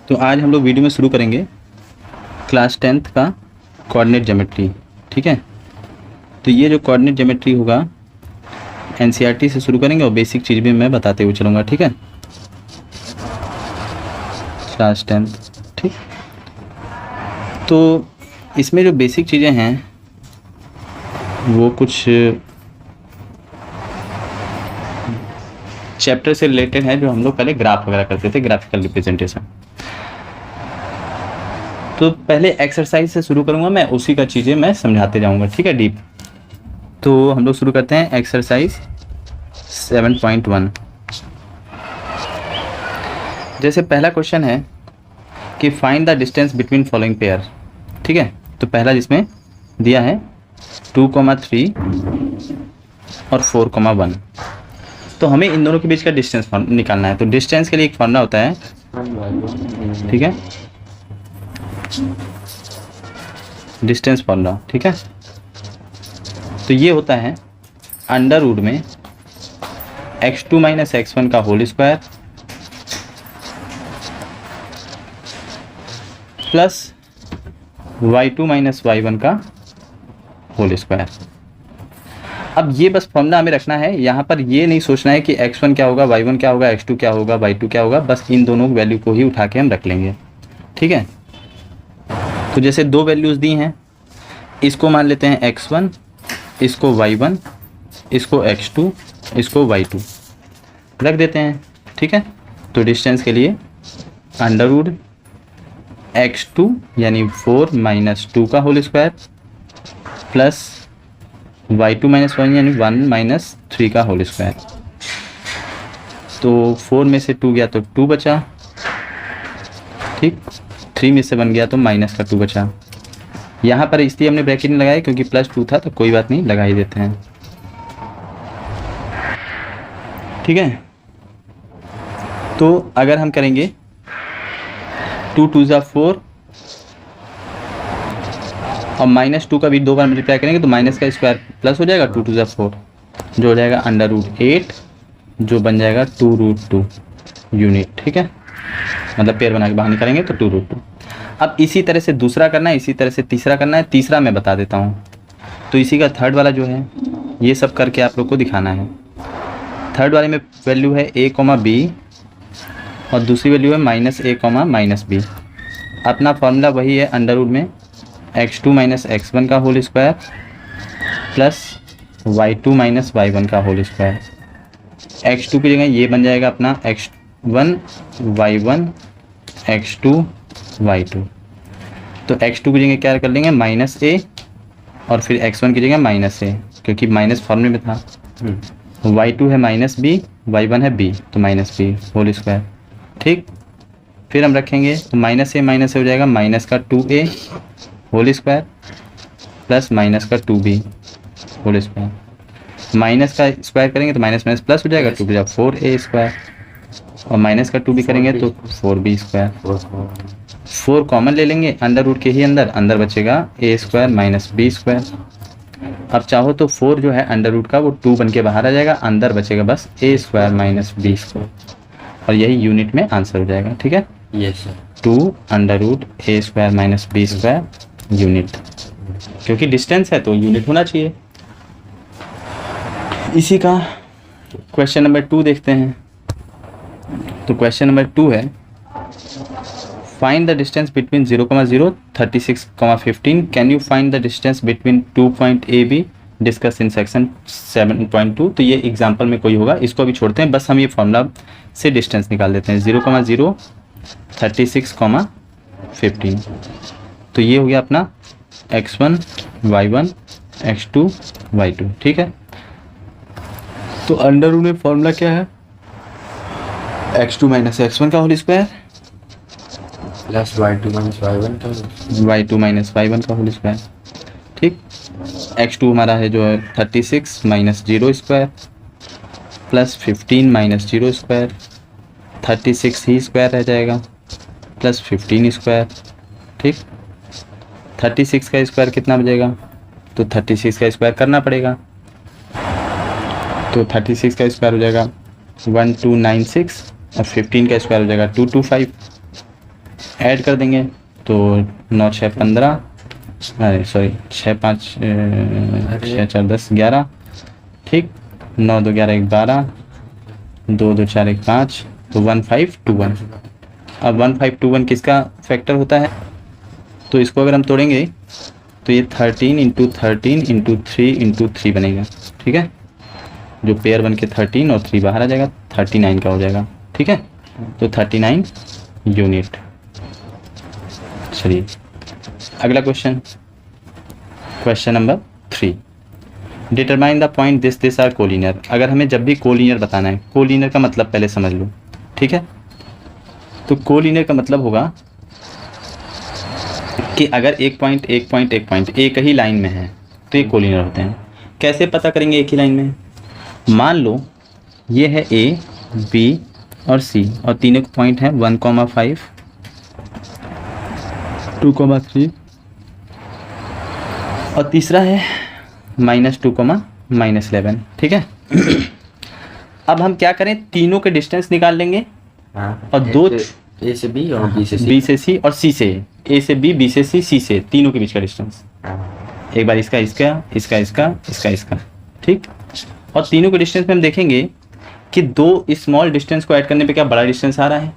तो आज हम लोग वीडियो में शुरू करेंगे क्लास 10th का कोऑर्डिनेट ज्योमेट्री। ठीक है, तो ये जो कोऑर्डिनेट ज्योमेट्री होगा एनसीईआरटी से शुरू करेंगे और बेसिक चीज़ भी मैं बताते हुए चलूँगा। ठीक है, क्लास 10th। ठीक, तो इसमें जो बेसिक चीज़ें हैं वो कुछ चैप्टर से रिलेटेड है जो हम लोग पहले ग्राफ वगैरह करते थे, ग्राफिकल रिप्रेजेंटेशन। तो पहले एक्सरसाइज से शुरू करूंगा मैं, उसी का चीज़ें मैं समझाते जाऊंगा। ठीक है, डीप। तो हम लोग शुरू करते हैं एक्सरसाइज 7.1। जैसे पहला क्वेश्चन है कि find the distance between following pair. ठीक है, तो पहला जिसमें दिया है 2,3 और 4,1। तो हमें इन दोनों के बीच का डिस्टेंस निकालना है। तो डिस्टेंस के लिए एक फॉर्मूला होता है, ठीक है, डिस्टेंस फॉर्मूला। ठीक है, तो ये होता है अंडर रूट में x2 माइनस x1 का whole square plus y2 minus y1 का होल स्क्वायर। अब ये बस फॉर्मूला हमें रखना है, यहाँ पर ये नहीं सोचना है कि x1 क्या होगा, y1 क्या होगा, x2 क्या होगा, y2 क्या होगा। बस इन दोनों वैल्यू को ही उठा के हम रख लेंगे। ठीक है, तो जैसे दो वैल्यूज़ दी हैं, इसको मान लेते हैं x1, इसको y1, इसको x2, इसको y2 रख देते हैं। ठीक है, तो डिस्टेंस के लिए अंडर रूट x2 यानी 4 माइनस 2 का whole square plus y2 minus 1 यानी 1 माइनस 3 का होल स्क्वायर। तो 4 में से 2 गया तो 2 बचा। ठीक, 3 में से 1 गया तो माइनस का 2 बचा। यहाँ पर इसलिए हमने ब्रैकेट नहीं लगाया क्योंकि प्लस 2 था, तो कोई बात नहीं, लगा ही देते हैं। ठीक है, तो अगर हम करेंगे 2 2 ज़ा 4 और माइनस 2 का भी 2 बार मल्टीप्लाई करेंगे तो माइनस का स्क्वायर प्लस हो जाएगा, 2 2 ज़ा 4 जो हो जाएगा अंडर रूट 8 जो बन जाएगा 2 रूट 2 यूनिट। ठीक है, मतलब पेयर बना के बाहर निकालेंगे तो 2 रूट 2। अब इसी तरह से दूसरा करना है, इसी तरह से तीसरा करना है। तीसरा मैं बता देता हूँ, तो इसी का थर्ड वाला जो है ये सब करके आप लोग को दिखाना है। थर्ड वाले में वैल्यू है a, b और दूसरी वैल्यू है माइनस a, माइनस b। अपना फॉर्मूला वही है अंडर रूट में x2 माइनस x1 का whole square plus y2 minus y1 का होल स्क्वायर। x2 की जगह ये बन जाएगा अपना x1 y1 x2 y2। तो x2 की जगह क्या कर लेंगे माइनस a और फिर x1 की जगह माइनस a क्योंकि माइनस फॉर्मूले में था। y2 है माइनस b, y1 है b तो माइनस b होल स्क्वायर। ठीक, फिर हम रखेंगे तो माइनस a हो जाएगा माइनस का 2a whole square plus minus का 2b होल स्क्वायर। माइनस का स्क्वायर करेंगे तो माइनस माइनस प्लस हो जाएगा, 2 बजा 4a स्क्वायर और माइनस का 2b करेंगे तो 4b स्क्वायर। 4 कॉमन ले लेंगे अंडर रूट के ही अंदर, अंदर बचेगा a square minus b square. अब चाहो तो 4 जो है अंडर रूट का वो 2 बन के बाहर आ जाएगा, अंदर बचेगा बस a square minus b square और यही यूनिट में आंसर हो जाएगा। ठीक है, yes sir. 2 under root a square minus b square unit, क्योंकि डिस्टेंस है तो यूनिट होना चाहिए। इसी का क्वेश्चन नंबर 2 देखते हैं। तो क्वेश्चन नंबर 2 है find the distance between 0,0 36,15। Can you find the distance between 2 point A be discuss in section 7.2। तो ये एग्जाम्पल में कोई होगा, इसको अभी छोड़ते हैं, बस हम ये फॉर्मूला से डिस्टेंस निकाल देते हैं। 0,0 36,15। तो ये हो गया अपना x1 y1 x2 y2। ठीक है, तो अंडर रूट में फॉर्मूला क्या है x2 माइनस x1 का whole square plus y2 minus y1 का y2 माइनस y1 का होल स्क्वायर। ठीक, x2 हमारा है जो है 36 minus 0 square plus 15 minus 0 square, 36 ही स्क्वायर रह जाएगा प्लस 15 स्क्वायर। ठीक, 36 का स्क्वायर कितना बचेगा, तो 36 का स्क्वायर करना पड़ेगा। तो 36 का स्क्वायर हो जाएगा 1296 और 15 का स्क्वायर हो जाएगा 225। ऐड कर देंगे तो 9 6 15, अरे सॉरी 6 5 6 4 10 11, ठीक, 9 2 11 1 12, 2 2 4 1 5, तो 1 5 2 1। अब 1 5 2 1 किसका फैक्टर होता है? तो इसको अगर हम तोड़ेंगे तो ये 13 इंटू 13 इंटू 3 इंटू 3 बनेगा, ठीक है, जो पेयर बन के 13 और 3 बाहर आ जाएगा, 39 का हो जाएगा, ठीक है, तो 39 यूनिट। चलिए अगला question, question number 3, determine the point this are collinear. अगर हमें जब भी कोलिनियर बताना है, कोलिनियर का मतलब पहले समझ लो, ठीक है, तो कोलिनियर का मतलब होगा कि अगर एक पॉइंट एक ही लाइन में है तो ये कोलिनियर होते हैं। कैसे पता करेंगे एक ही लाइन में? मान लो ये है ए, बी और सी, और तीनों के पॉइंट हैं 1,5, 2,3 और तीसरा है -2, -11, ठीक है। अब हम क्या करें, तीनों के डिस्टेंस निकाल लेंगे और दो ए से बी और बी से सी, बी से सी और सी से ए से बी, बी से सी, सी से, तीनों के बीच का डिस्टेंस। एक बार इसका इसका इसका इसका इसका इसका, ठीक, और तीनों के डिस्टेंस में हम देखेंगे कि दो स्मॉल डिस्टेंस को ऐड करने पे क्या बड़ा डिस्टेंस आ रहा है,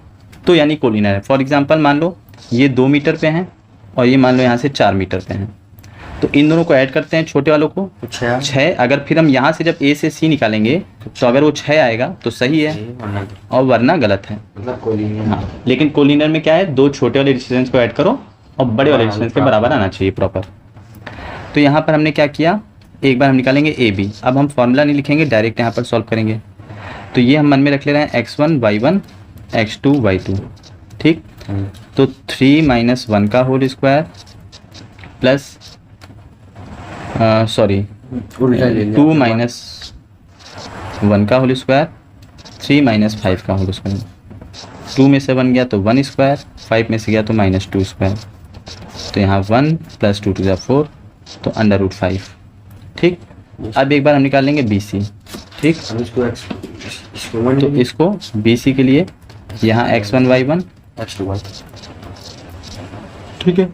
तो यानी कोलिनियर है। फॉर एग्जांपल मान लो ये 2 मीटर पे हैं और ये मान लो यहाँ से 4 मीटर पे हैं, तो इन दोनों को ऐड करते हैं, छोटे वालों को 6। अगर फिर हम यहाँ से जब ए से सी निकालेंगे तो अगर वो 6 आएगा तो सही है और वरना गलत है, मतलब कोलिनियर। हाँ, लेकिन कोलिनियर में क्या है, दो छोटे वाले डिस्टेंस को ऐड करो और बड़े वाले डिस्टेंस के बराबर आना चाहिए प्रॉपर। तो यहाँ पर हमने क्या किया, एक बार हम निकालेंगे ए बी। अब हम फॉर्मूला नहीं लिखेंगे, डायरेक्ट यहाँ पर सॉल्व करेंगे। तो ये हम मन में रख ले रहे हैं x1 y1 x2 y2, ठीक, तो 3 - 1 का होल स्क्वायर प्लस 2 - 1 का होल स्क्वायर, 3 - 5 का होल स्क्वायर, 2 में से 1 गया तो 1 स्क्वायर, 5 में से गया तो -2 स्क्वायर, तो यहाँ 1 + 2 = 4, तो √5, ठीक। अब एक बार हम निकाल लेंगे बी सी, ठीक, तो इसको बी सी के लिए यहाँ x1 y1 x2 y, ठीक है,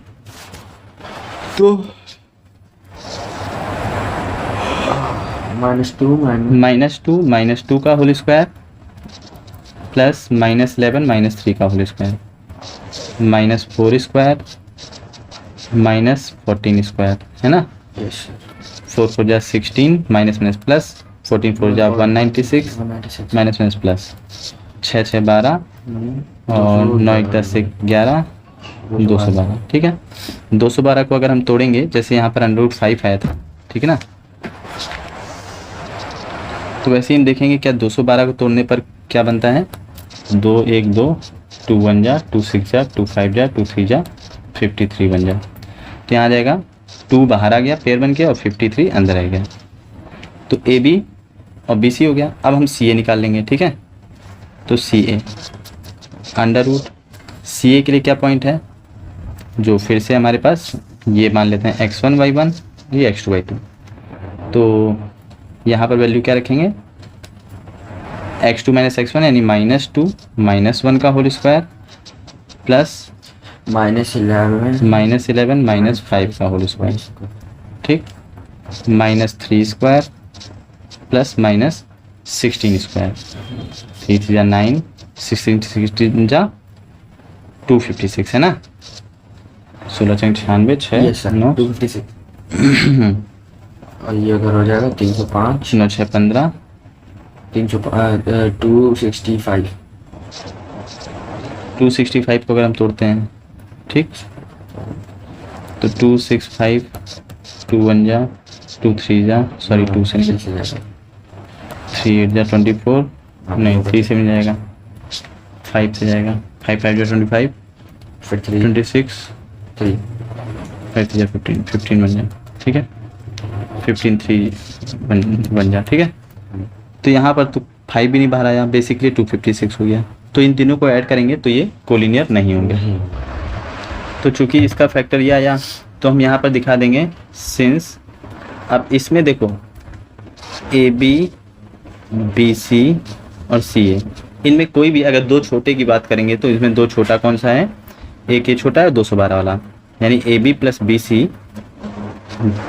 तो -2 का होल स्क्वायर प्लस -11 -3 का होल स्क्वायर, -4 स्क्वायर -14 स्क्वायर, है ना, 4 4 जा 16, माइनस प्लस 14 4 जा 196, माइनस प्लस 6 6 12 और 9 1 10 11, 212, ठीक है। 212 को अगर हम तोड़ेंगे, जैसे यहाँ पर √5 आया था, ठीक है ना, तो वैसे ही हम देखेंगे क्या 212 को तोड़ने पर क्या बनता है, 2 1 2, 2 1 जा 2 6 जा 2 5 जा 2 3 जा 53 बन जा, तो यहाँ आ जाएगा 2 बाहर आ गया पेयर बन के और 53 अंदर आ गया, तो ए बी और बी सी हो गया। अब हम सी ए निकाल लेंगे, ठीक है, तो सी ए √ सी ए के लिए क्या पॉइंट है, जो फिर से हमारे पास ये मान लेते हैं x1 y1, ये x2 y2, तो यहाँ पर वैल्यू क्या रखेंगे, x2 - x1 यानी -2 - 1 का होल स्क्वायर प्लस -11 - 5 का होल स्क्वायर, ठीक, -3 स्क्वायर प्लस -16 स्क्वायर, 3 3 जा 9, 16 जा 256, है ना, 16 6 96 6 9 256 और ये अगर हो जाएगा 305 9 6 15 265 265 को अगर हम तोड़ते हैं, ठीक, तो 265 2 1 जा 2 3 जा 2 से 3 8 जा 24, नहीं 3 से मिल जाएगा, 5 से जाएगा, 5 5 जा 25, फिर 26, 3 5 जा 15 बन जाए, ठीक है, 15 3 बन जा, ठीक है। तो यहाँ पर तो 5 भी नहीं बाहर आया, बेसिकली 256 हो गया, तो इन तीनों को ऐड करेंगे तो ये कोलिनियर नहीं होंगे। तो चूंकि इसका फैक्टर ये आया तो हम यहाँ पर दिखा देंगे सिंस, अब इसमें देखो ए बी बी सी और सी ए, इनमें कोई भी अगर दो छोटे की बात करेंगे तो इसमें दो छोटा कौन सा है, एक ये छोटा है 212 वाला, यानी A B plus B C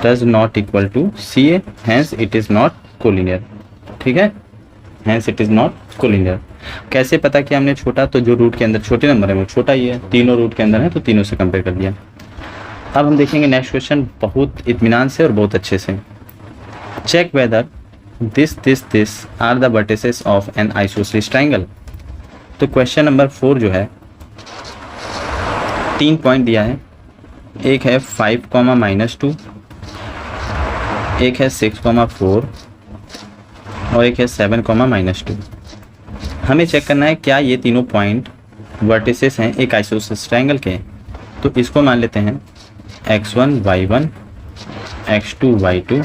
does not equal to C A, hence it is not collinear. ठीक है, hence it is not collinear. कैसे पता कि हमने छोटा, तो जो रूट के अंदर छोटे नंबर है वो छोटा ही है, तीनों रूट के अंदर है तो तीनों से कंपेयर कर दिया। अब हम देखेंगे नेक्स्ट क्वेश्चन बहुत इत्मीनान से और बहुत अच्छे से। Check whether this are the vertices of an isosceles triangle. तो क्वेश्चन नंबर 4 जो है 3 पॉइंट दिया है, एक है 5, -2, एक है 6, 4 और एक है 7, -2। हमें चेक करना है क्या ये तीनों पॉइंट वर्टिसेस हैं एक आइसोसेलेस ट्रायंगल के। तो इसको मान लेते हैं x1 y1, x2 y2,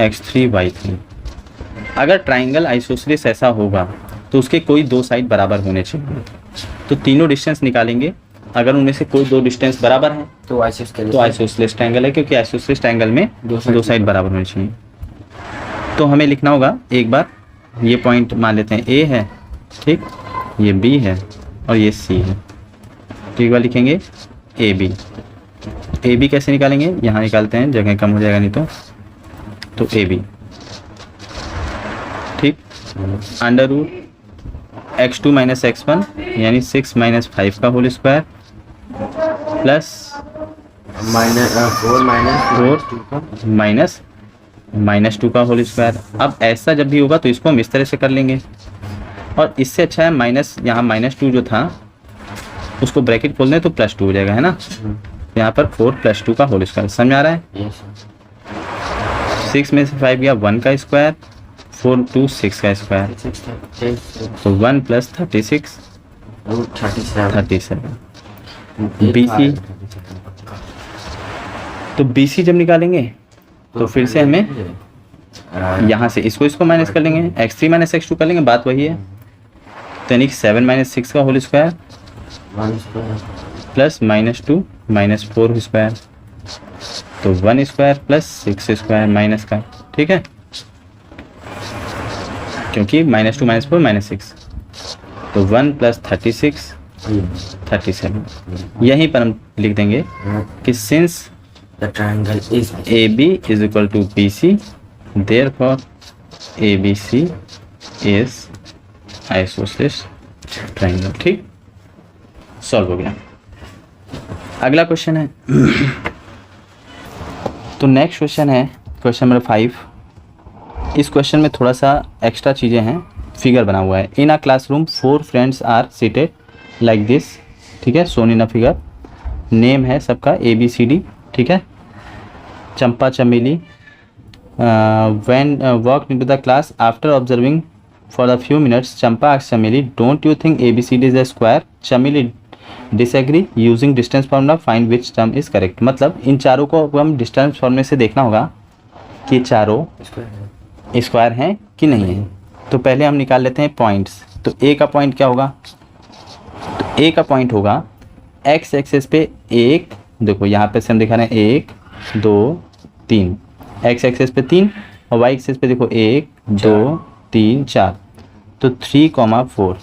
x3 y3। अगर ट्रायंगल आइसोसेलेस ऐसा होगा तो उसके कोई दो साइड बराबर होने चाहिए। तो तीनों डिस्टेंस निकालेंगे, अगर उनमें से कोई दो डिस्टेंस बराबर है तो आइसोसेलेस ट्रायंगल है, क्योंकि आइसोसेलेस ट्रायंगल में दो साइड बराबर होने चाहिए। तो हमें लिखना होगा, एक बार ये पॉइंट मान लेते हैं ए है, ठीक, ये बी है और ये सी है। तो एक बार लिखेंगे ए बी कैसे निकालेंगे, यहाँ निकालते हैं, जगह कम हो जाएगा नहीं तो ए बी, ठीक, अंडर रूट x2 - x1 यानी 6 - 5 का होल स्क्वायर प्लस -2 का होल स्क्वायर। अब ऐसा जब भी होगा तो इसको हम इस तरह से कर लेंगे, और इससे अच्छा है माइनस, यहाँ -2 जो था उसको ब्रैकेट खोल दें तो +2 हो जाएगा, है ना। यहाँ पर 4 + 2 का होल स्क्वायर, समझ आ रहा है। 6 में से 5 गया 1 का स्क्वायर, 4 2 6 का स्क्वायर, तो 1 + 36 37। BC, तो BC जब निकालेंगे तो फिर से हमें यहाँ से इसको माइनस कर लेंगे, x3 - x2 कर लेंगे, बात वही है। तो यानी 7 - 6 का होल स्क्वायर प्लस -2 - 4 स्क्वायर, तो 1 स्क्वायर प्लस 6 स्क्वायर माइनस का, ठीक है, क्योंकि -2 - 4 -6, तो 1 + 36 37। यहीं पर हम लिख देंगे कि since The triangle is AB is equal to BC, therefore ABC is isosceles triangle। ठीक, सॉल्व हो गया। अगला क्वेश्चन है तो नेक्स्ट क्वेश्चन है क्वेश्चन नंबर 5। इस क्वेश्चन में थोड़ा सा एक्स्ट्रा चीज़ें हैं, फिगर बना हुआ है। In a classroom 4 friends are seated like this, ठीक है, सोन इन अ फिगर। नेम है सबका ABCD, ठीक है। चंपा चमेली when walked into the class after observing for a few minutes, Champa asked Chameli, don't you think ABCD is a square? Chameli disagree, using distance formula find which term is correct। मतलब इन चारों को हम distance फॉर्मूले से देखना होगा कि चारों स्क्वायर हैं कि नहीं है। तो पहले हम निकाल लेते हैं पॉइंट्स। तो ए का पॉइंट क्या होगा, तो ए का पॉइंट होगा एक्स एक्सिस पे 1, देखो यहाँ पे से हम दिखा रहे हैं 1 2 3, एक्स एक्सिस पे 3 और वाई एक्सिस पे देखो 1 2 3 4, तो 3, 4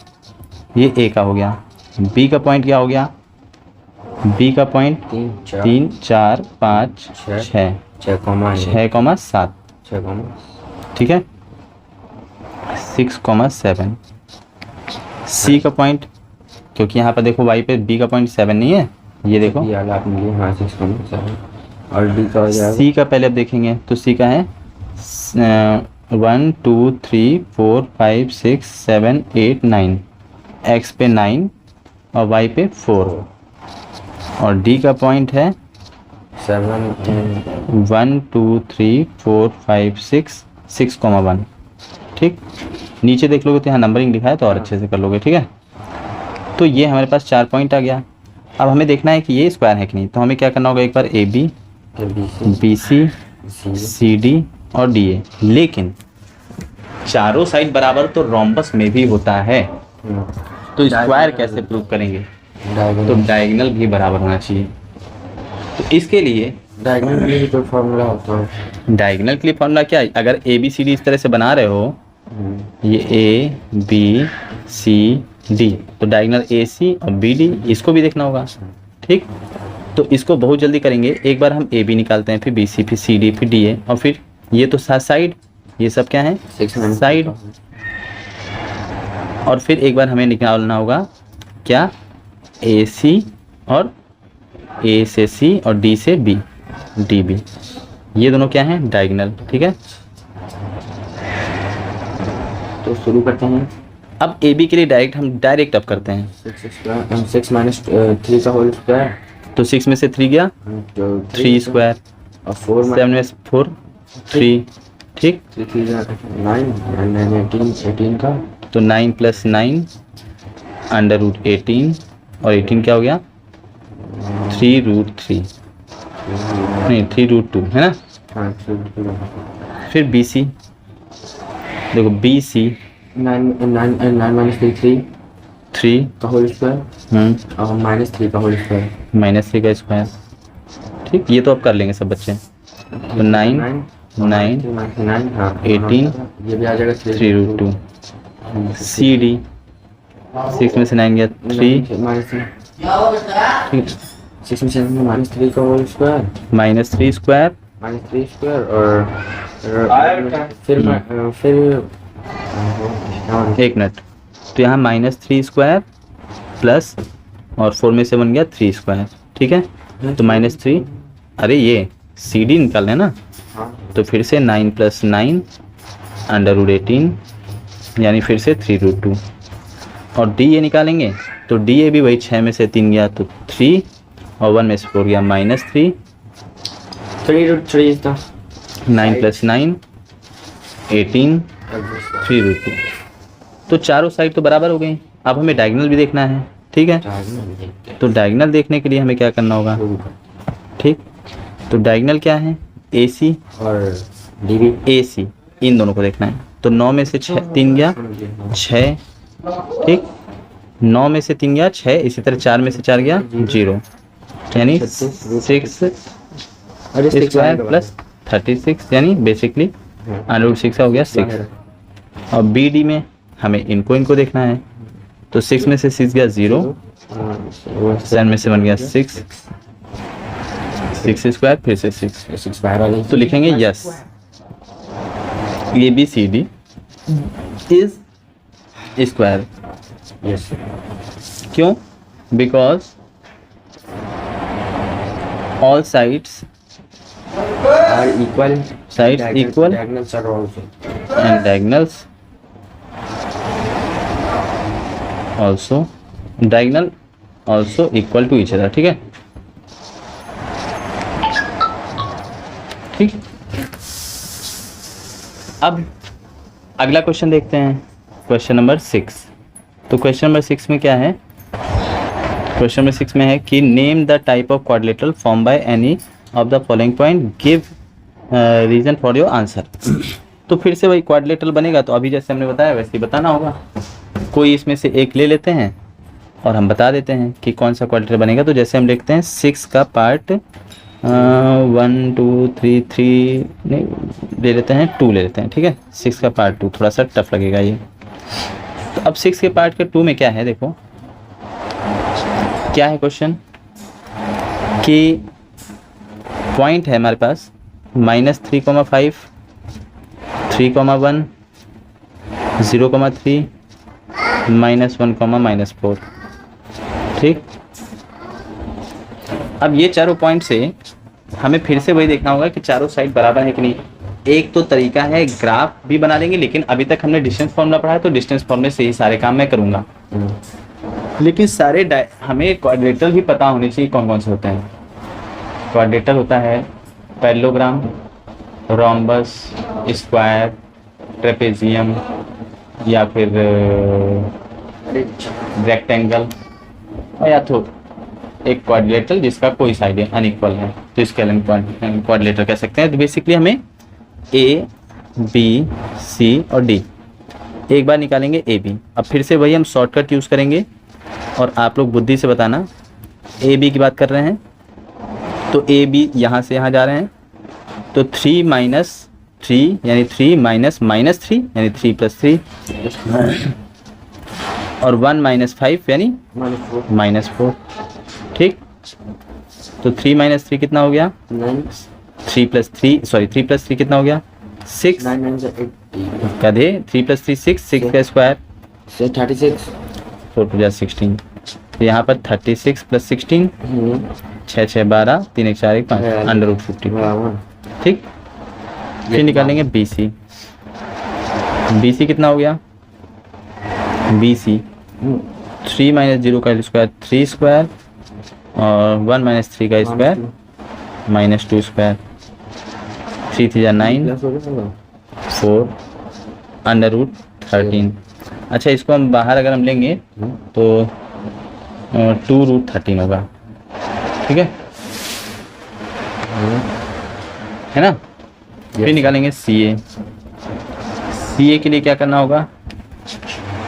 ये ए का हो गया। बी का पॉइंट क्या हो गया, बी का पॉइंट 3 4 5 6 7, ठीक है, 6, 7। सी का पॉइंट, क्योंकि यहाँ पर देखो वाई पे बी का पॉइंट 7 नहीं है, ये देखो और डी का हो जाएगा। सी का पहले अब देखेंगे, तो सी का है 1 2 3 4 5 6 7 8 9, एक्स पे 9 और वाई पे 4, और डी का पॉइंट है 1 2 3 4 5 6 6, 1, ठीक। नीचे देख लोगे तो यहाँ नंबरिंग लिखा है, तो और अच्छे से कर लोगे, ठीक है। तो ये हमारे पास 4 पॉइंट आ गया। अब हमें देखना है कि ये स्क्वायर है कि नहीं, तो हमें क्या करना होगा, एक बार AB BC CD और DA, लेकिन चारों साइड बराबर तो रोम्बस में भी होता है, तो स्क्वायर कैसे प्रूव करेंगे, तो डायगोनल भी बराबर होना चाहिए। तो इसके लिए डायगोनल के लिए तो फॉर्मूला होता है। डायगोनल के लिए फॉर्मूला क्या है, अगर ABCD इस तरह से बना रहे हो, ये A B C डी, तो डायगोनल ए सी और बी डी, इसको भी देखना होगा। ठीक, तो इसको बहुत जल्दी करेंगे। एक बार हम ए बी निकालते हैं, फिर बी सी, फिर सी डी, फिर डी ए, और फिर ये तो साइड, ये सब क्या है साइड। और फिर एक बार हमें निकालना होगा क्या, ए सी और ए से सी और डी से बी, डी बी, ये दोनों क्या हैं डायगोनल। ठीक है, तो शुरू करते हैं। अब ए बी के लिए डायरेक्ट अब करते हैं। 6 माइनस 3 का होल स्क्वायर, तो 6 में से 3 गया, 3 स्क्वायर, और 4 7 में से 4, 3। ठीक, 9 18 का, तो 9 + 9 √18, और 18 क्या हो गया 3√3, नहीं 3√2 है ना। हाँ, फिर बी सी, देखो बी सी 9 माइनस 3 3 का होल स्क्वायर, और माइनस 3 का होल स्क्वायर, -3 का स्क्वायर। ठीक, ये तो अब कर लेंगे सब बच्चे। तो 9 हाँ 18, ये भी आ जाएगा 3√2, सी डी 6 में से 9 गया 3, माइनस ठीक, 6 में से माइनस 3 का होल स्क्वायर, -3 स्क्वायर, -3 स्क्वायर, और फिर एक मिनट, तो यहाँ -3 स्क्वायर प्लस, और 4 में से बन गया 3 स्क्वायर। ठीक है, तो -3, अरे ये सी डी निकालना है ना, तो फिर से 9 + 9 √18, यानी फिर से 3√2, और डी ए निकालेंगे, तो डी ए भी वही 6 में से 3 गया तो 3, और 1 में से 4 गया -3, 3√3 is the 9 + 9 18, 3√2। तो चारों साइड तो बराबर हो गई। अब हमें डायगोनल भी देखना है। ठीक है, तो डायगोनल देखने के लिए हमें क्या करना होगा। ठीक, तो डायगोनल क्या है, ए सी और डीबी, ए सी, इन दोनों को देखना है। तो 9 में से 3 गया 6, ठीक, 9 में से 3 गया 6, इसी तरह 4 में से 4 गया 0, यानी 6 स्क्वायर प्लस 36, यानी बेसिकली √6 हो गया 6। और बी डी में हमें इनको देखना है, तो 6 में से 6 गया 0, 7 में से 1 गया 6, 6 स्क्वायर फिर से 6 बाहर आ गई। तो लिखेंगे yes, A B C D is square. Yes, क्यों, because all sides are equal, sides equal diagonals are also and diagonals also equal to each other। ठीक है, ठीक। अब अगला क्वेश्चन देखते हैं, क्वेश्चन नंबर 6। तो क्वेश्चन नंबर 6 में क्या है, क्वेश्चन नंबर 6 में है कि name the type of quadrilateral form by any of the following point, give reason for your answer. तो फिर से वही क्वाड्रिलेटरल बनेगा, तो अभी जैसे हमने बताया वैसे ही बताना होगा। कोई इसमें से एक ले लेते हैं और हम बता देते हैं कि कौन सा क्वाड्रिलेटरल बनेगा। तो जैसे हम लिखते हैं 6 का पार्ट 1 2 3 3 नहीं ले लेते हैं, 2 ले लेते हैं। ठीक है, 6 का पार्ट 2, थोड़ा सा टफ लगेगा ये। तो अब 6 के पार्ट के 2 में क्या है, देखो क्या है क्वेश्चन, कि पॉइंट है हमारे पास -3,5 3,1 0,3 -1, -4। ठीक, अब ये चारों पॉइंट से हमें फिर से वही देखना होगा कि चारों साइड बराबर है कि नहीं। एक तो तरीका है ग्राफ भी बना लेंगे, लेकिन अभी तक हमने डिस्टेंस फॉर्मूला पढ़ा है तो डिस्टेंस फॉर्मूले से ही सारे काम मैं करूँगा। लेकिन सारे हमें क्वाड्रिलेटरल भी पता होने चाहिए कौन कौन से होते हैं। क्वाड्रिलेटरल होता है पैरेललोग्राम, रोम्बस, स्क्वायर, ट्रेपेजियम, या फिर रेक्टेंगल, और या तो एक क्वाड्रिलेटरल जिसका कोई साइड अनइक्वल है, तो इसके हम क्वाड्रिलेटरल कह सकते हैं। तो बेसिकली हमें ए बी सी और डी एक बार निकालेंगे ए बी। अब फिर से वही हम शॉर्टकट यूज़ करेंगे और आप लोग बुद्धि से बताना। ए बी की बात कर रहे हैं तो ए बी यहाँ से यहाँ जा रहे हैं, तो 3 - 3 यानी 3 - -3 यानी 3 + 3, और 1 माइनस 5 यानी -4 -4। ठीक, तो 3 माइनस 3 कितना हो गया? 9 3 प्लस 3 कितना हो गया? 6। 9 9 80 गधे, 3 प्लस 3 6 का स्क्वायर से 36 4 टू 16। तो यहाँ पर 36 प्लस 16 6 6 12 3 1 4 1 5 अंडर रूट 50। ठीक, फिर निकालेंगे BC। BC कितना हो गया? BC 3 माइनस 0 का स्क्वायर 3 स्क्वायर और 1 माइनस 3 का स्क्वायर -2 स्क्वायर। 3 3 9 4 under root 13। अच्छा, इसको हम बाहर अगर हम लेंगे तो 2 रूट 13 होगा। ठीक है ना? फिर निकालेंगे CA। CA के लिए क्या करना होगा?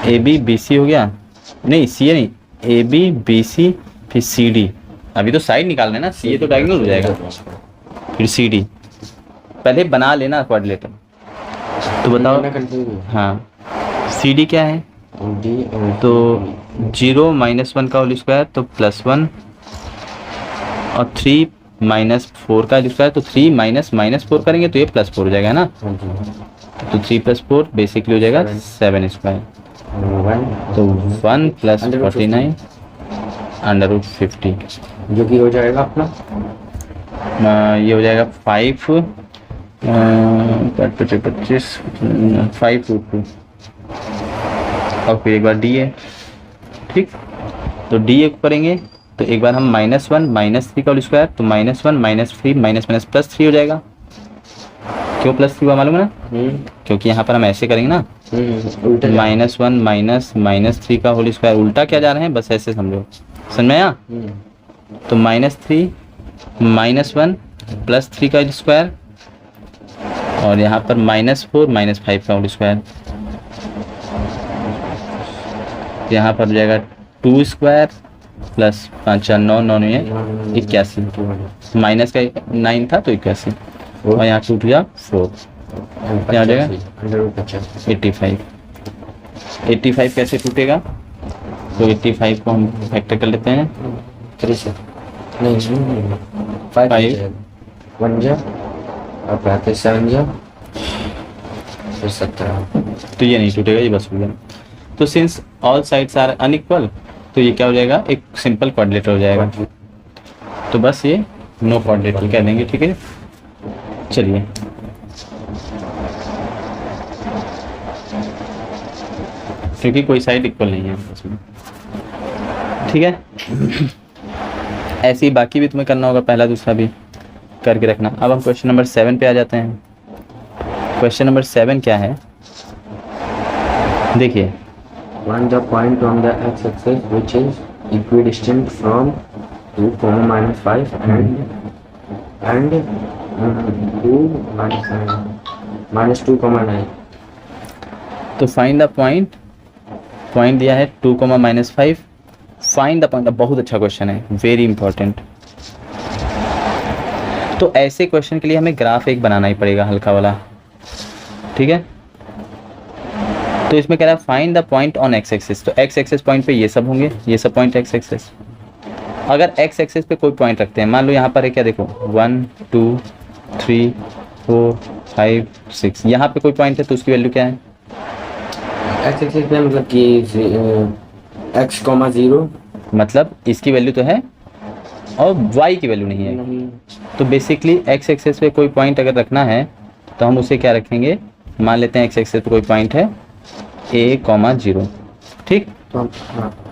AB BC हो गया, नहीं CA नहीं, AB BC फिर CD। अभी तो साइड निकालना है ना, CA तो डायगोनल हो जाएगा, फिर CD। पहले बना लेना क्वाड्रिलेटरल। तो बताओ। हाँ, CD क्या है? तो 0 माइनस 1 का होल स्क्वायर तो +1 और 3 माइनस 4 का स्क्वायर तो 3 माइनस -4 करेंगे तो ये +4 हो जाएगा ना। तो 3 + 4 बेसिकली हो जाएगा 7 स्क्वायर। तो 1 + 49 अंडर रूट 50, जो कि हो जाएगा अपना ये हो जाएगा 5 25 5 रूट 2 और फिर एक बार DA। ठीक, तो DA करेंगे तो एक बार हम -1 -3 का होल स्क्वायर तो -1 -3 +3 हो जाएगा। क्यों +3 हुआ मालूम है ना? क्योंकि यहाँ पर हम ऐसे करेंगे ना, -1 -3 का होल स्क्वायर उल्टा क्या जा रहे हैं, बस ऐसे समझो। समझ में आया? तो -3 -1 +3 का स्क्वायर और यहाँ पर -4 -5 का होल स्क्वायर। यहाँ पर हो जाएगा 2 स्क्वायर प्लस 5 4 9 9 81, माइनस का 9 था तो 81 और यहाँ 2 2 4 क्या हो जाएगा 85। 85 कैसे टूटेगा? तो 85 को हम फैक्टर कर लेते हैं 3 से नहीं 5 1 जा और 7 जा फिर 17। तो ये नहीं टूटेगा, ये बस हो गया। तो since all sides are unequal तो ये क्या हो जाएगा? एक सिंपल क्वाड्रिलेटरल हो जाएगा। तो बस ये नो क्वाड्रिलेटरल कह देंगे। ठीक है, चलिए क्योंकि कोई साइड इक्वल नहीं है इसमें। ठीक है, ऐसे ही बाकी भी तुम्हें करना होगा, पहला दूसरा भी करके रखना। अब हम क्वेश्चन नंबर 7 पे आ जाते हैं। क्वेश्चन नंबर 7 क्या है? देखिए, Find the point on the x-axis which is equidistant from 2, -5 and 2 -2, तो फाइंड द पॉइंट दिया है 2, -5। फाइंड द पॉइंट, बहुत अच्छा क्वेश्चन है, वेरी इंपॉर्टेंट। तो ऐसे क्वेश्चन के लिए हमें ग्राफ एक बनाना ही पड़ेगा, हल्का वाला। ठीक है, तो इसमें कह रहा है find the point on x axis. तो एक्स एक्सिस पॉइंट पे ये सब होंगे, ये सब पॉइंट एक्स एक्सिस। अगर एक्स एक्सिस पे कोई पॉइंट रखते हैं, मान लो यहाँ पर है क्या, देखो 1 2 3 4 5 6, यहाँ पे कोई पॉइंट है तो उसकी वैल्यू क्या है? एक्स एक्सिस पे मतलब कि x, 0 मतलब इसकी वैल्यू तो है और y की वैल्यू नहीं है। तो बेसिकली एक्स एक्सिस पे कोई पॉइंट अगर रखना है तो हम उसे क्या रखेंगे? मान लेते हैं एक्स एक्सिस पे कोई पॉइंट है a, 0। ठीक,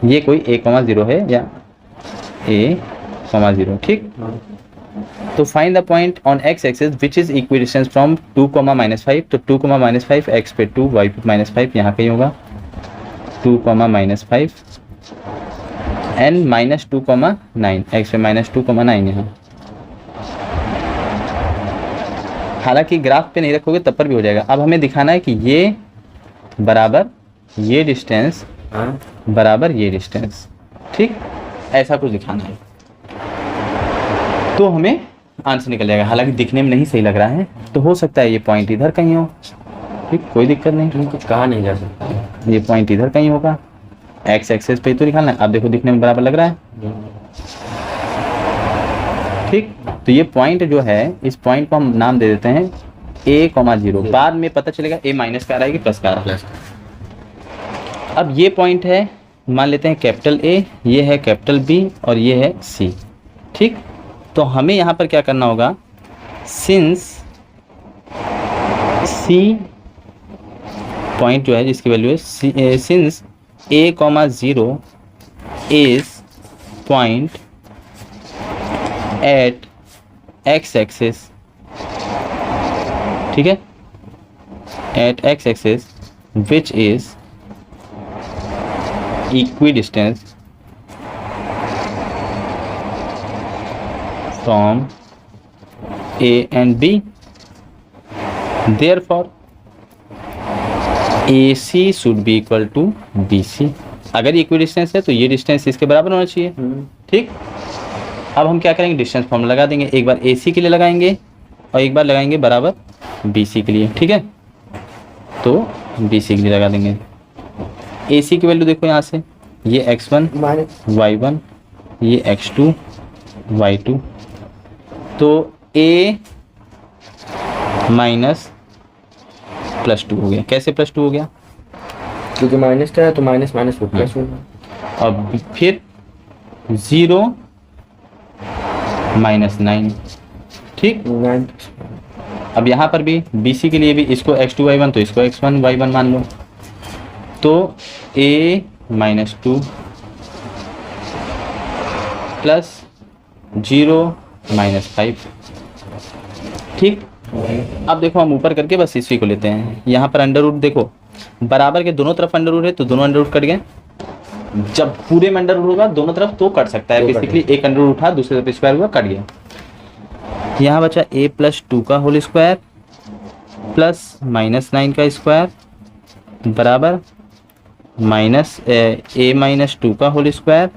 ये कोई a, 0 है या a, 0। ठीक, तो find the point on x axis which is equidistance from 2, -5। तो 2, -5 x पे 2 y पे -5 यहाँ कहीं होगा 2, -5 एंड -2, -9 x पे -2, -9 यहाँ। हालांकि ग्राफ पे नहीं रखोगे तब पर भी हो जाएगा। अब हमें दिखाना है कि ये बराबर ये डिस्टेंस बराबर ये डिस्टेंस। ठीक, ऐसा कुछ दिखाना है तो हमें आंसर निकल जाएगा। हालांकि दिखने में नहीं सही लग रहा है तो हो सकता है ये पॉइंट इधर कहीं हो। ठीक, कोई दिक्कत नहीं, कुछ कहा नहीं जा सकता। ये पॉइंट इधर कहीं होगा एक्स एक्सेस पे ही तो निकालना है। अब देखो दिखने में बराबर लग रहा है, ठीक। तो ये पॉइंट जो है, इस पॉइंट को हम नाम दे देते हैं a,0। बाद में पता चलेगा a माइनस का आ रहा है कि प्लस का आ रहा है। अब ये पॉइंट है, मान लेते हैं कैपिटल A, ये है कैपिटल B और ये है C, ठीक। तो हमें यहाँ पर क्या करना होगा, सिंस C पॉइंट जो है जिसकी वैल्यू है since a,0 is point at x axis, ठीक है, at x axis which is equidistant from A and B. Therefore, AC should be equal to BC. अगर इक्विडिस्टेंस है तो ये डिस्टेंस इसके बराबर होना चाहिए, ठीक। अब हम क्या करेंगे, डिस्टेंस फॉर्मूला लगा देंगे। एक बार AC के लिए लगाएंगे और एक बार लगाएंगे बराबर BC के लिए, ठीक है। तो BC के लिए लगा देंगे। AC की वैल्यू देखो यहाँ से, ये x1 y1, ये x2 y2। तो A माइनस प्लस 2 हो गया। कैसे प्लस 2 हो गया, क्योंकि माइनस का है तो माइनस माइनस वो प्लस होगा। अब फिर 0 माइनस 9, ठीक। 9। अब यहाँ पर भी BC के लिए भी इसको x2 y1 तो इसको x1 y1 मान लो। तो A माइनस 2 प्लस 0 माइनस 5, ठीक। अब देखो हम ऊपर करके बस इसी को लेते हैं। यहाँ पर अंडर रूट देखो, बराबर के दोनों तरफ अंडर रूट है तो दोनों अंडर रूट कट गए। जब पूरे में अंडर रूट होगा दोनों तरफ तो कट सकता है, बेसिकली एक अंडर रूट उठा दूसरे तरफ स्क्वायर हुआ, कट गया। यहाँ बचा a प्लस 2 का होल स्क्वायर प्लस माइनस 9 का स्क्वायर बराबर माइनस a माइनस 2 का होल स्क्वायर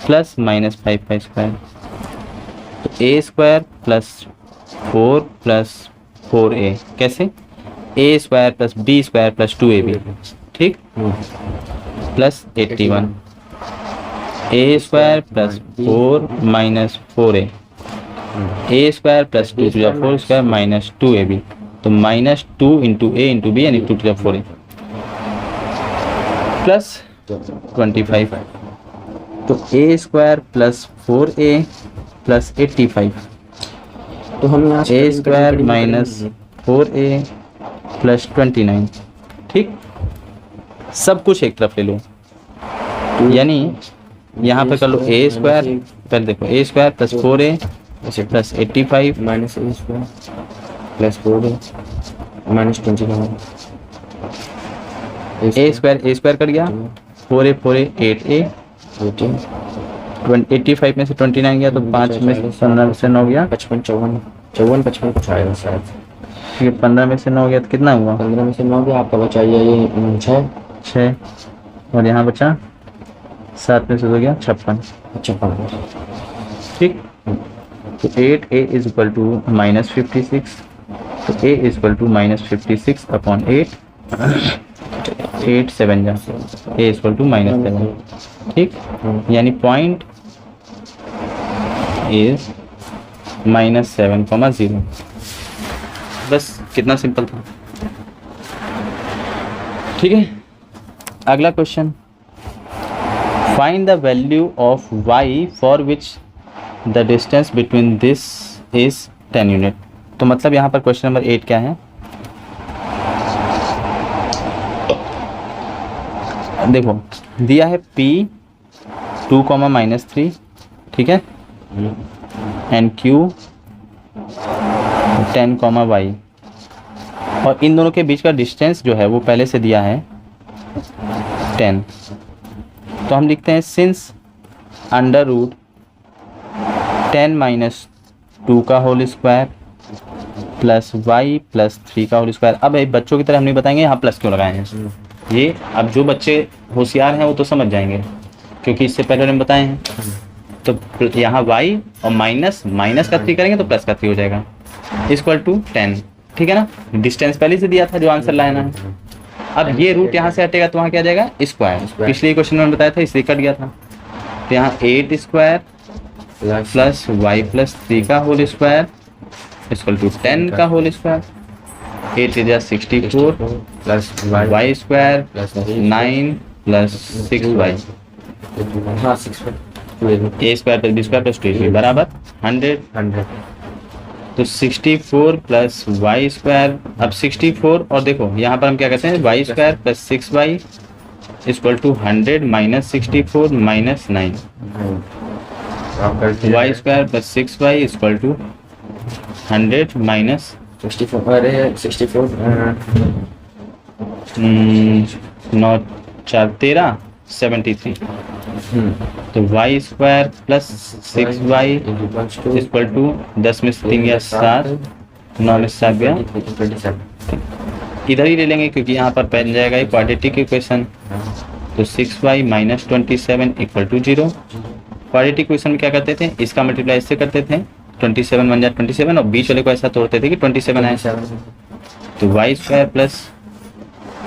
प्लस माइनस 5 का स्क्वायर। तो a square plus 4 plus 4a, कैसे, a square plus b square plus 2ab, ठीक, plus 81। a square plus 4 minus 4a, a square plus 2 to the 4 square minus 2ab। तो minus 2 into a into b यानी 2 to the 4a plus 25। तो a square plus 4a plus 85। तो हम यहाँ a square minus 4a plus 29, ठीक। सब कुछ एक तरफ ले लो, यानी यहाँ पे कर लो a स्क्वायर, पहले देखो a square plus 4a plus 85 minus a square plus 4a minus 29। a square cut गया, 4a 8a, 85 में से 29 गया तो 5 में से 15 से 9 गया, 55 54 55 कुछ आएगा शायद। ठीक है, 15 में से 9 गया तो कितना हुआ, 15 में से 9 गया, आपका बचा ये 6 और यहाँ बचा 7 में से 2 गया 56, 56। ठीक। तो 8a is equal to minus 56। तो a is equal to minus 56 upon 8, 8 7 जा, a is equal to minus 7, ठीक। यानी पॉइंट इज माइनस 7,0। बस कितना सिंपल था, ठीक है। अगला question, find the value of y for which the distance between this is 10 unit. तो मतलब यहाँ पर क्वेश्चन नंबर 8 क्या है, देखो दिया है p 2, -3, ठीक है, एंड q 10, y, और इन दोनों के बीच का डिस्टेंस जो है वो पहले से दिया है 10। तो हम लिखते हैं सिंस अंडर रूट 10 माइनस 2 का whole square plus y plus 3 का होल स्क्वायर। अब बच्चों की तरह हम नहीं बताएंगे यहाँ प्लस क्यों लगाए हैं, ये अब जो बच्चे होशियार हैं वो तो समझ जाएंगे क्योंकि इससे पहले हम बताए हैं। तो यहाँ y और माइनस का 3 करेंगे तो प्लस का 3 हो जाएगा, इक्वल टू 10, ठीक है ना। डिस्टेंस पहले से दिया था जो आंसर लाना है। अब ये रूट यहाँ से हटेगा तो वहाँ क्या आ जाएगा स्क्वायर, Square. पिछले क्वेश्चन में बताया था इसलिए कट गया था। तो यहाँ 8 स्क्वायर प्लस वाई प्लस 3 का होल स्क्वायर इक्वल टू 10 का whole square, 8 is 64 plus y square plus 9 plus 6y हाँ 6 A square plus B square plus 2ab बराबर 100। 100 तो 64 प्लस वाई स्क्वायर, अब 64 और देखो यहाँ पर हम क्या कहते हैं Y square plus 6y equal to 100 minus 64 minus 9 Y square plus 6y equal to 100 minus 64 अरे 64 9 4 13 73। तो Y square plus 6y equal to 10 में से 3 गया 7, 9 में से 7 गया, 27 इधर ही ले लेंगे क्योंकि यहाँ पर बन जाएगा एक क्वाड्रेटिक इक्वेशन। तो 6y minus 27 equal to 0। Quadratic equation में क्या करते थे, इसका मल्टीप्लाई इससे करते थे, 27 बन जाए 27 और बीच वाले को ऐसा तोड़ते थे कि 27 आए। तो वाई स्क्वायर प्लस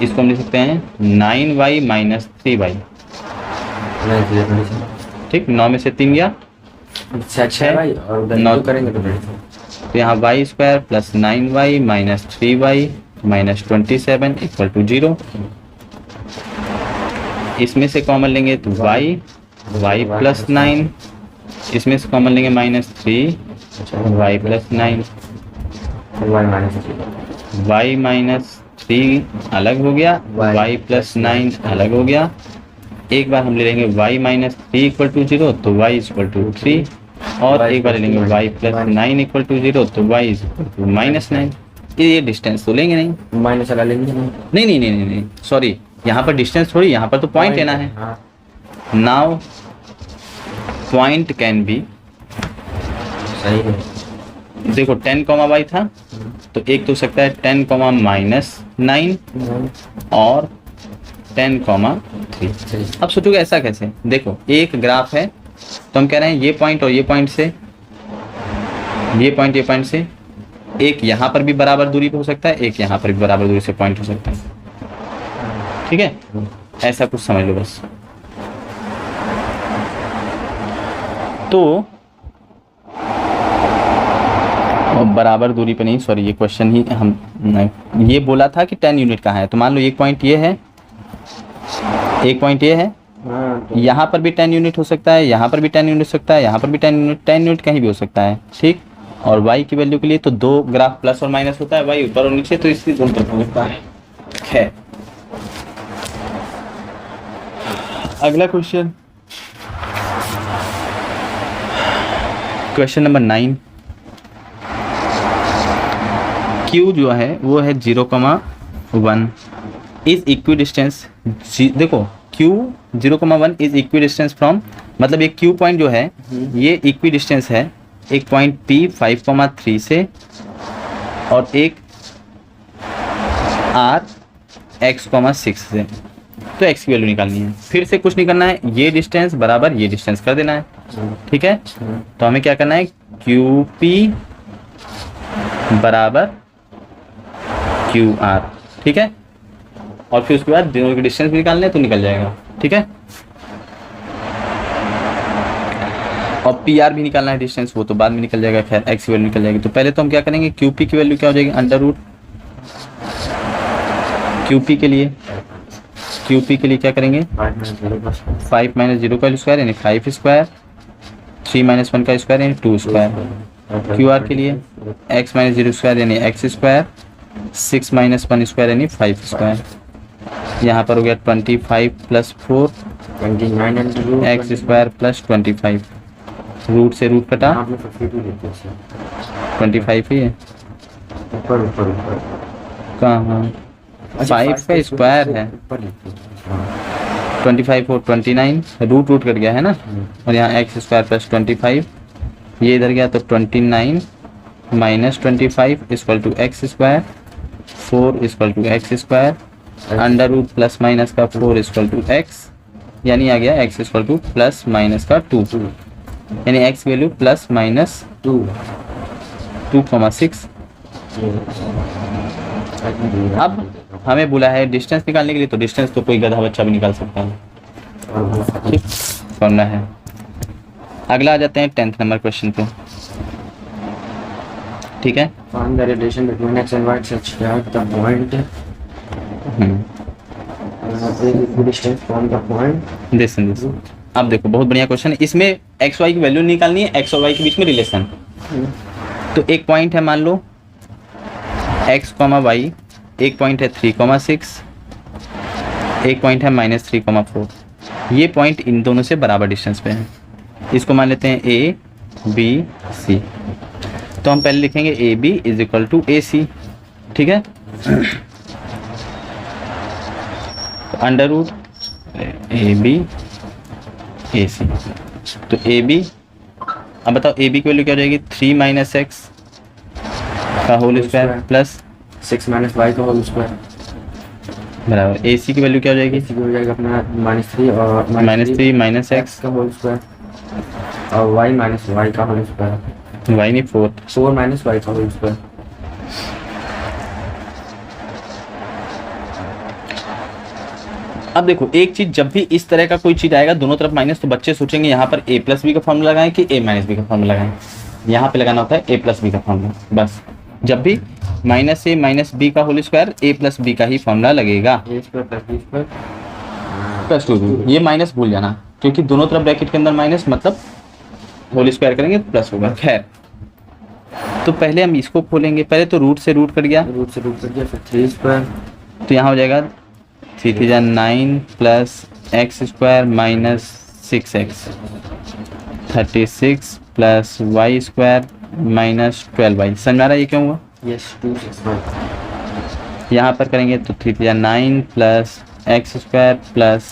इसको हम लिख सकते हैं 9y माइनस 3y, ठीक, 9 में से 3 गया 6 भाई और उधर 9 2 करेंगे तो तो यहाँ Y square plus 9y minus 3y minus 27 equal to 0। इसमें से कॉमन लेंगे तो y प्लस 9, इसमें से कॉमन लेंगे minus 3 y plus 9, y minus 3 अलग हो गया, y प्लस 9 अलग हो गया। एक बार हम ले लेंगे y माइनस 3 इक्वल टू 0 तो y इक्वल टू 3 और एक बार ले लेंगे y प्लस 9 इक्वल टू 0 तो y इक्वल टू माइनस 9। ये डिस्टेंस तो लेंगे नहीं, माइनस वाला लेंगे नहीं नहीं नहीं नहीं सॉरी, यहाँ पर डिस्टेंस थोड़ी, यहाँ पर तो पॉइंट लेना है। नाउ पॉइंट कैन बी, सही है। देखो 10 कॉमा y था तो एक तो हो सकता है 10 कॉमा माइनस 9 और 10 कॉमा 3। अब सोचोगे ऐसा कैसे, देखो एक ग्राफ है तो हम कह रहे हैं ये पॉइंट और ये पॉइंट से, ये पॉइंट से एक यहाँ पर भी बराबर दूरी पे हो सकता है, एक यहाँ पर भी बराबर दूरी से पॉइंट हो सकता है, ठीक है, ऐसा कुछ समझ लो बस। तो बराबर दूरी पे नहीं, सॉरी ये क्वेश्चन ही हम ये बोला था कि 10 यूनिट कहाँ है, तो मान लो एक पॉइंट ये है, एक पॉइंट ये है, यहाँ पर भी 10 यूनिट हो सकता है, यहाँ पर भी 10 यूनिट हो सकता है, यहाँ पर भी 10 यूनिट कहीं भी हो सकता है, ठीक। और y की वैल्यू के लिए तो दो ग्राफ प्लस और माइनस होता है, y ऊपर और नीचे, तो इसकी दोनों तरफ होता है। खैर अगला क्वेश्चन, क्वेश्चन नंबर 9। Q जो है वो है 0,1 इज इक्वी डिस्टेंस, देखो Q 0,1 is equi distance from, मतलब ये Q पॉइंट जो है ये इक्वी डिस्टेंस है एक पॉइंट P 5,3 से और एक R x,6 से। तो x की वैल्यू निकालनी है, फिर से कुछ नहीं करना है, ये डिस्टेंस बराबर ये डिस्टेंस कर देना है, ठीक है। तो हमें क्या करना है, QP बराबर QR, ठीक है, और फिर उसके बाद दोनों के डिस्टेंस भी निकालने हैं तो निकल जाएगा, ठीक है। और PR भी निकालना है डिस्टेंस, वो तो बाद में निकल जाएगा, खैर x की वैल्यू निकल जाएगी। तो पहले तो हम क्या करेंगे, QP की वैल्यू क्या हो जाएगी, अंडर रूट QP के लिए क्या करेंगे, 5 माइनस 0 का स्क्वायर यानी 5 स्क्वायर, 3 माइनस 1 का स्क्वायर यानी 2 स्क्वायर। QR के लिए x माइनस 0 स्क्वायर यानी x स्क्वायर, 6 माइनस 1 स्क्वायर यानी 5 स्क्वायर। यहाँ पर हो गया 25 plus 4 x square plus 25, root से रूट कटा 25 ही है, कहाँ 5 का स्क्वायर है, 25 और 29, रूट कट गया है ना, और यहाँ x स्क्वायर प्लस 25, ये इधर गया तो 29 minus 25 equal to X square, 4 equal to X square, under root plus minus का 4 इक्वल टू एक्स, यानी आ गया x equal to plus minus का 2, यानी x वैल्यू प्लस माइनस 2,6। अब हमें बोला है डिस्टेंस निकालने के लिए, तो डिस्टेंस तो कोई गधा बच्चा भी निकाल सकता है, ठीक फॉर्मूला है। अगला आ जाते हैं 10th नंबर क्वेश्चन पे, ठीक है। Find the relation between x and y such that the point distance from the point this and this. अब देखो बहुत बढ़िया क्वेश्चन है, इसमें एक्स वाई की वैल्यू निकालनी है, एक्स और वाई के बीच में रिलेशन। तो एक पॉइंट है, मान लो एक्स कॉमा वाई, एक पॉइंट है 3,6, एक पॉइंट है -3,4। ये पॉइंट इन दोनों से बराबर डिस्टेंस पे है, इसको मान लेते हैं ए बी सी। तो हम पहले लिखेंगे A B is equal to A C, ठीक है। Under root A B A C, तो ए बी, अब बताओ ए बी की वैल्यू क्या हो जाएगी, 3 - x का होल स्क्वायर प्लस 6 - y का होल स्क्वायर बराबर ए सी की वैल्यू क्या हो जाएगी, इसी हो जाएगा अपना -3 और -3 - x का होल स्क्वायर और y - y का होल स्क्वायर, y नहीं 4 4 - y का होल स्क्वायर। अब देखो एक चीज, जब भी इस तरह का कोई चीज आएगा दोनों तरफ माइनस, तो बच्चे सोचेंगे यहाँ पर a + b का फॉर्मूला लगाएं कि a - b का फॉर्मूला लगाएं। यहाँ पे लगाना होता है a + b का फॉर्मूला, बस जब भी -a - b का होल स्क्वायर a + b का ही फॉर्मूला लगेगा, a square plus b square +2b। ये माइनस भूल जाना, क्योंकि दोनों तरफ ब्रैकेट के अंदर माइनस, मतलब होल स्क्वायर करेंगे तो प्लस होगा। खैर, तो पहले हम इसको खोलेंगे, पहले तो रूट से रूट कट गया, रूट से रूट कर दिया, फिर 3 स्क्वायर, तो यहाँ हो जाएगा 3 × 9 plus x square minus 6x, 36 plus y square minus 12y। समझ में आ रहा है ये क्यों हुआ? यस 265। यहाँ पर करेंगे तो 3 × 9 plus x square plus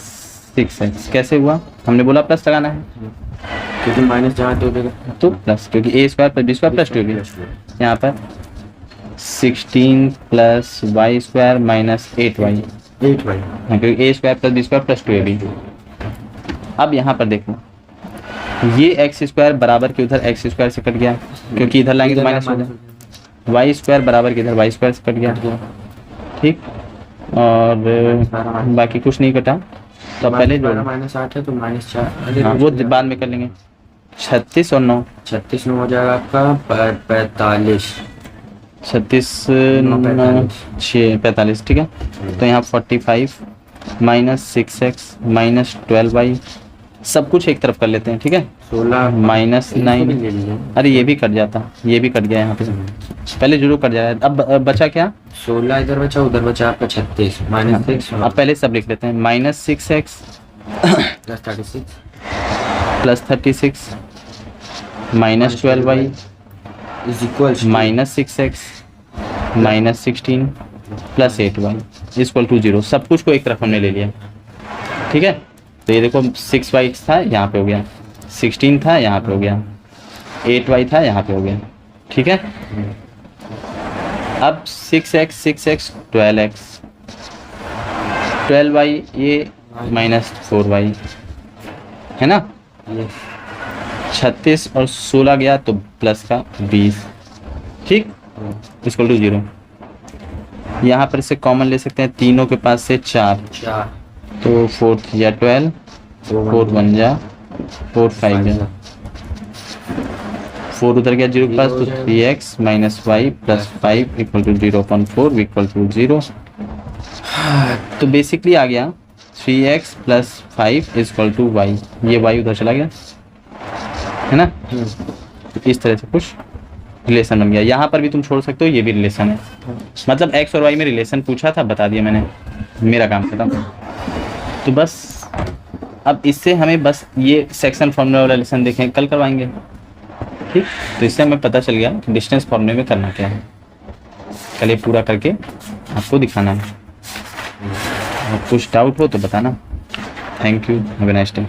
6x। कैसे हुआ? हमने बोला प्लस लगाना है, क्योंकि माइनस जहाँ तो देगा तो प्लस, क्योंकि a square plus b square plus 2b। यहाँ पर 16 plus y square minus 8y, 8y, क्योंकि a square plus b square plus 2ab। अब यहाँ पर देखो ये एक्स स्क्वायर बराबर के उधर एक्स स्क्वायर से कट गया, क्योंकि इधर लाएंगे तो माइनस होगा। वाई स्क्वायर बराबर के इधर वाई स्क्वायर से कट गया, ठीक। और बाकी कुछ नहीं कटा, तो पहले जो -8 है तो -4, हाँ वो बाद में कर लेंगे। 36 और 9, 36 में हो जाएगा आपका 45, 36 9 6 45, ठीक है। तो यहाँ 45 माइनस 6x माइनस 12y, सब कुछ एक तरफ कर लेते हैं, ठीक है। 16 माइनस 9, अरे ये भी कट जाता, ये भी कट गया यहाँ पे, पहले जरूर कट जाएगा। अब बचा क्या? 16 इधर बचा, उधर बचा आपका 36 -6। अब पहले सब लिख लेते हैं, minus 6x plus 36 minus 12y is equal minus 6x minus 16 plus 8y equal to 0। सब कुछ को एक तरफ हमने ले लिया, ठीक है। तो ये देखो 6y था यहाँ पे हो गया, 16 था यहाँ पे हो गया, 8y था यहाँ पे हो गया, ठीक है। अब 6x 12x 12y ये माइनस 4y है ना। 36 और 16 गया तो प्लस का 20, ठीक, इक्वल टू 0। यहाँ पर से कॉमन ले सकते हैं, तीनों के पास से 4, तो 4 या 12, 4 1 जा 4 5 जा 4 उधर गया 0 के पास, तो 3x minus y plus 5 equal to 0.4 equal to 0। तो बेसिकली आ गया 3x plus 5 equal to y, ये y उधर चला गया है ना। तो इस तरह से कुछ रिलेशन बन गया। यहाँ पर भी तुम छोड़ सकते हो, ये भी रिलेशन है, मतलब x और y में रिलेशन पूछा था, बता दिया मैंने, मेरा काम खत्म। तो बस अब इससे हमें बस ये सेक्शन फॉर्मूला वाला लेसन देखें, कल करवाएंगे, ठीक। तो इससे हमें पता चल गया कि डिस्टेंस फॉर्मूले में करना क्या है। कल ये पूरा करके आपको दिखाना है। कुछ डाउट हो तो बताना। Thank you, have a nice day.